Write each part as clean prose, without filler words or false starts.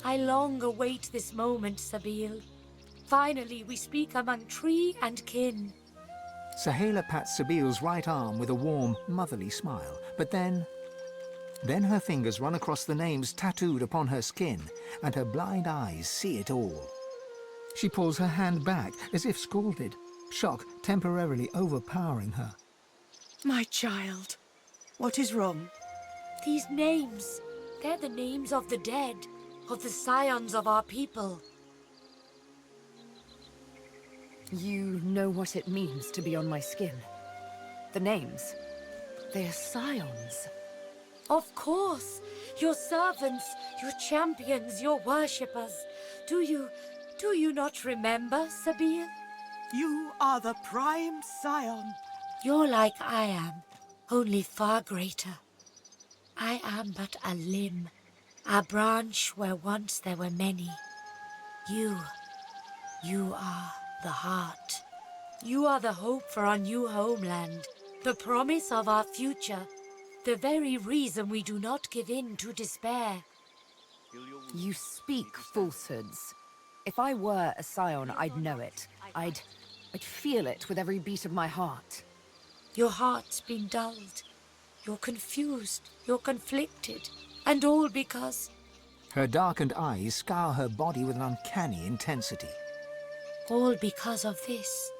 I long await this moment, Sebille. Finally, we speak among tree and kin. Sahela pats Sebille's right arm with a warm, motherly smile, but then her fingers run across the names tattooed upon her skin, and her blind eyes see it all. She pulls her hand back as if scalded, shock temporarily overpowering her. My child, what is wrong? These names, they're the names of the dead, of the scions of our people. You know what it means to be on my skin. The names, they are scions. Of course, your servants, your champions, your worshippers. Do you not remember, Sebille? You are the prime Scion. You're like I am, only far greater. I am but a limb, a branch where once there were many. You are the heart. You are the hope for our new homeland, the promise of our future, the very reason we do not give in to despair. You speak falsehoods. If I were a scion, I'd know it. I'd feel it with every beat of my heart. Your heart's been dulled. You're confused. You're conflicted. And all because... Her darkened eyes scour her body with an uncanny intensity. All because of this.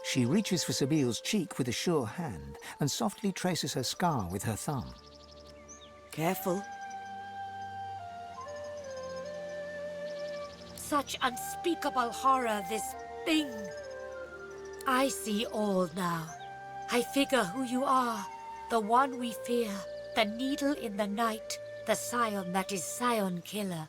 She reaches for Sebille's cheek with a sure hand and softly traces her scar with her thumb. Careful. Such unspeakable horror, this thing. I see all now. I figure who you are, the one we fear, the needle in the night, the scion that is Scion killer.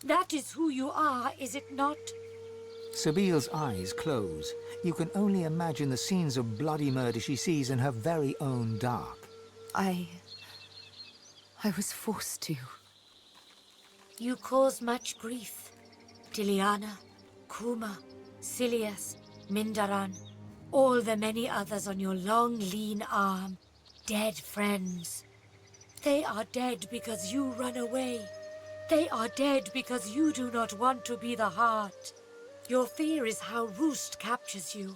That is who you are, is it not? Sebille's eyes close. You can only imagine the scenes of bloody murder she sees in her very own dark. I was forced to. You cause much grief. Tiliana, Kuma, Silius, Mindaran, all the many others on your long, lean arm. Dead friends. They are dead because you run away. They are dead because you do not want to be the heart. Your fear is how Roost captures you.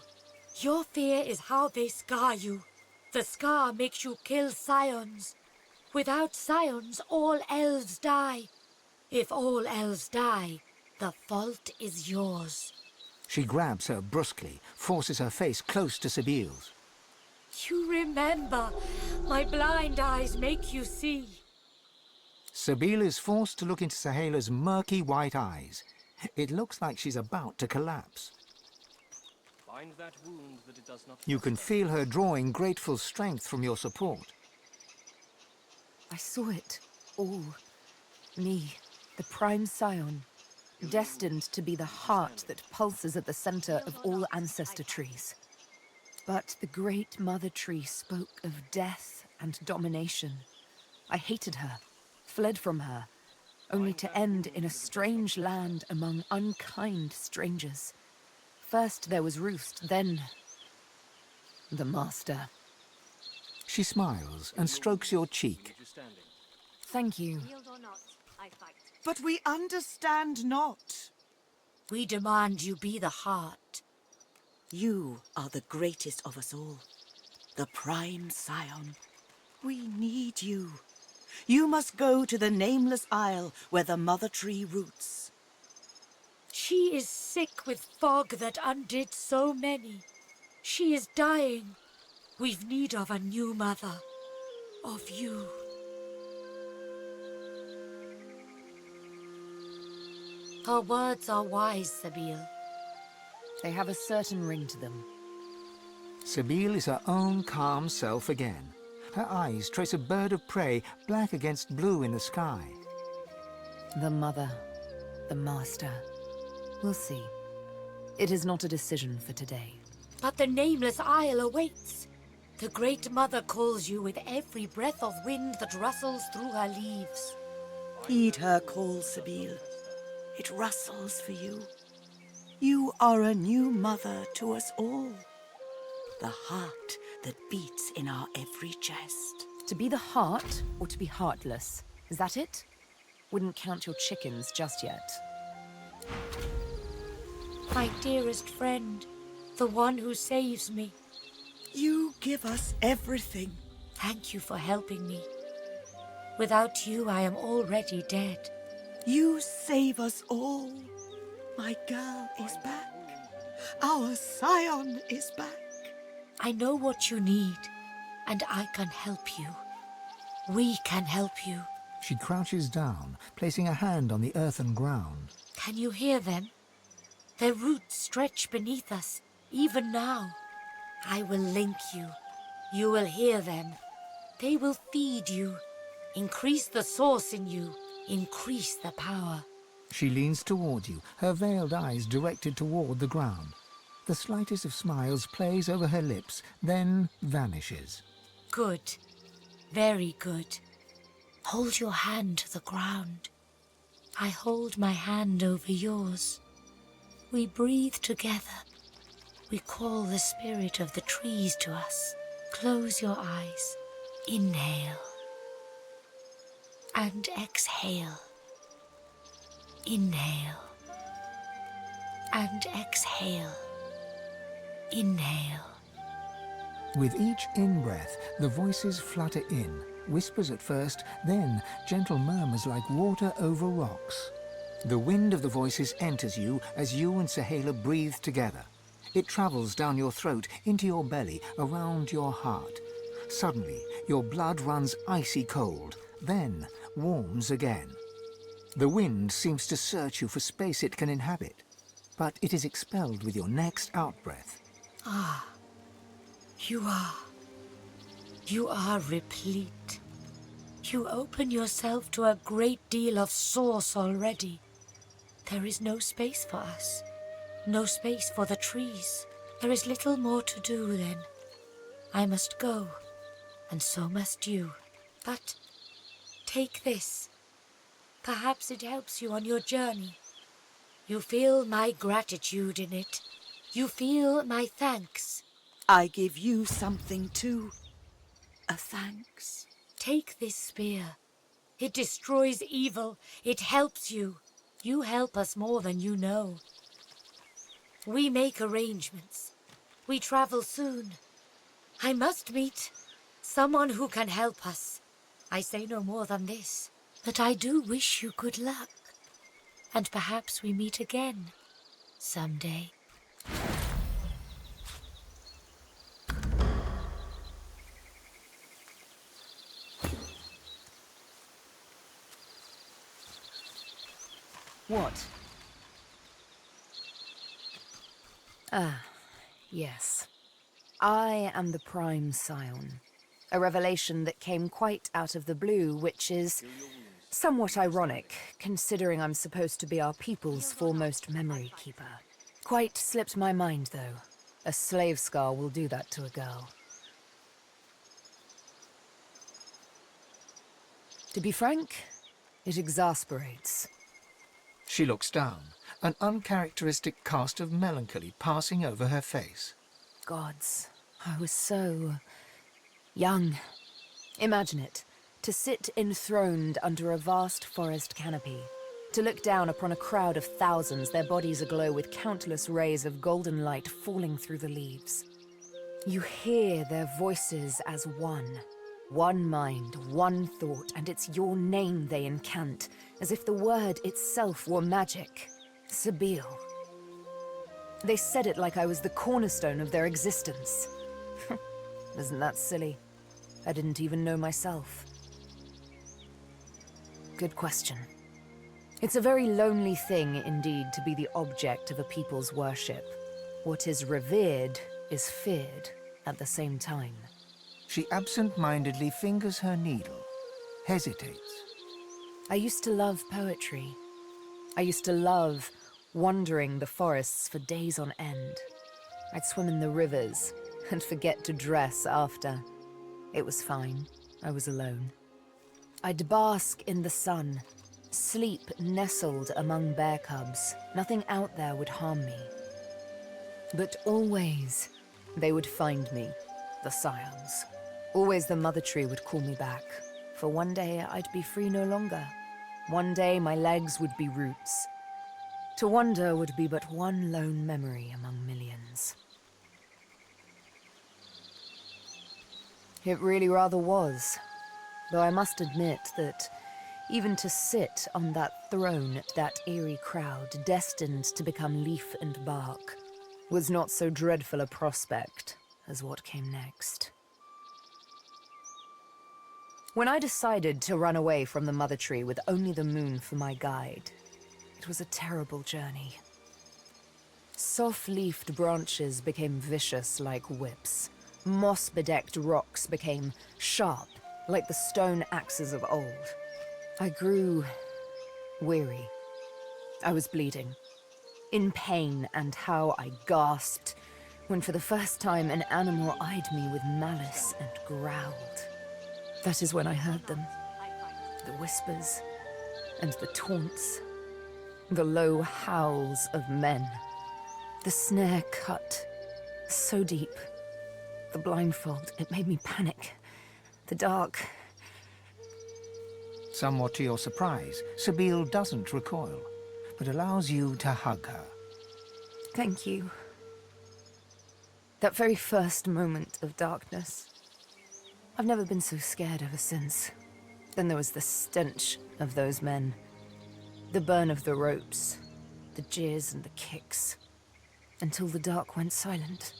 Your fear is how they scar you. The scar makes you kill scions. Without scions, all elves die. If all elves die, the fault is yours. She grabs her brusquely, forces her face close to Sebille's. You remember. My blind eyes make you see. Sebille is forced to look into Sahela's murky white eyes. It looks like she's about to collapse. Bind that wound that it does not You can feel her drawing grateful strength from your support. I saw it all. Me, the prime scion, destined to be the heart that pulses at the center of all ancestor trees. But the great mother tree spoke of death and domination. I hated her, fled from her, only to end in a strange land among unkind strangers. First there was Roost, then the Master. She smiles and strokes your cheek. Thank you. But we understand not. We demand you be the heart. You are the greatest of us all. The prime Scion. We need you. You must go to the nameless isle where the mother tree roots. She is sick with fog that undid so many. She is dying. We've need of a new mother. Of you. Her words are wise, Sebille. They have a certain ring to them. Sebille is her own calm self again. Her eyes trace a bird of prey, black against blue in the sky. The mother, the master. We'll see. It is not a decision for today. But the nameless isle awaits. The great mother calls you with every breath of wind that rustles through her leaves. Heed her call, Sebille. It rustles for you. You are a new mother to us all. The heart that beats in our every chest. To be the heart or to be heartless? Is that it? Wouldn't count your chickens just yet. My dearest friend, the one who saves me. You give us everything. Thank you for helping me. Without you, I am already dead. You save us all. My girl is back. Our Scion is back. I know what you need, and I can help you. We can help you. She crouches down, placing a hand on the earthen ground. Can you hear them? Their roots stretch beneath us, even now. I will link you. You will hear them. They will feed you. Increase the source in you. Increase the power. She leans toward you, her veiled eyes directed toward the ground. The slightest of smiles plays over her lips, then vanishes. Good. Very good. Hold your hand to the ground. I hold my hand over yours. We breathe together. We call the spirit of the trees to us. Close your eyes. Inhale. And exhale. Inhale. And exhale. Inhale. With each in-breath, the voices flutter in, whispers at first, then gentle murmurs like water over rocks. The wind of the voices enters you as you and Sahela breathe together. It travels down your throat, into your belly, around your heart. Suddenly, your blood runs icy cold, then warms again. The wind seems to search you for space it can inhabit, but it is expelled with your next outbreath. Ah, you are replete. You open yourself to a great deal of source already. There is no space for us, no space for the trees. There is little more to do then. I must go, and so must you. But take this. Perhaps it helps you on your journey. You feel my gratitude in it. You feel my thanks. I give you something too. A thanks. Take this spear. It destroys evil. It helps you. You help us more than you know. We make arrangements. We travel soon. I must meet someone who can help us. I say no more than this, that I do wish you good luck. And perhaps we meet again someday. What? Ah, yes. I am the Prime Scion. A revelation that came quite out of the blue, which is somewhat ironic, considering I'm supposed to be our people's foremost memory keeper. Quite slipped my mind, though. A slave scar will do that to a girl. To be frank, it exasperates. She looks down, an uncharacteristic cast of melancholy passing over her face. Gods, I was so young. Imagine it, to sit enthroned under a vast forest canopy, to look down upon a crowd of thousands, their bodies aglow with countless rays of golden light falling through the leaves. You hear their voices as one. One mind, one thought, and it's your name they incant, as if the word itself were magic. Sebille. They said it like I was the cornerstone of their existence. Isn't that silly? I didn't even know myself. Good question. It's a very lonely thing, indeed, to be the object of a people's worship. What is revered is feared at the same time. She absent-mindedly fingers her needle, hesitates. I used to love poetry. I used to love wandering the forests for days on end. I'd swim in the rivers and forget to dress after. It was fine. I was alone. I'd bask in the sun, sleep nestled among bear cubs. Nothing out there would harm me. But always, they would find me, the Scions. Always the Mother Tree would call me back, for one day I'd be free no longer. One day my legs would be roots. To wander would be but one lone memory among millions. It really rather was, though I must admit that even to sit on that throne at that eerie crowd destined to become leaf and bark was not so dreadful a prospect as what came next. When I decided to run away from the Mother Tree with only the moon for my guide, it was a terrible journey. Soft-leafed branches became vicious like whips. Moss-bedecked rocks became sharp like the stone axes of old. I grew weary. I was bleeding, in pain, and how I gasped when for the first time an animal eyed me with malice and growled. That is when I heard them. The whispers and the taunts. The low howls of men. The snare cut so deep. The blindfold, it made me panic. The dark. Somewhat to your surprise, Sebille doesn't recoil, but allows you to hug her. Thank you. That very first moment of darkness. I've never been so scared ever since. Then there was the stench of those men. The burn of the ropes. The jeers and the kicks. Until the dark went silent.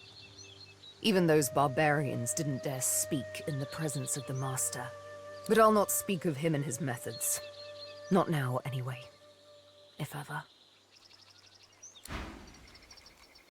Even those barbarians didn't dare speak in the presence of the Master. But I'll not speak of him and his methods. Not now, anyway. If ever.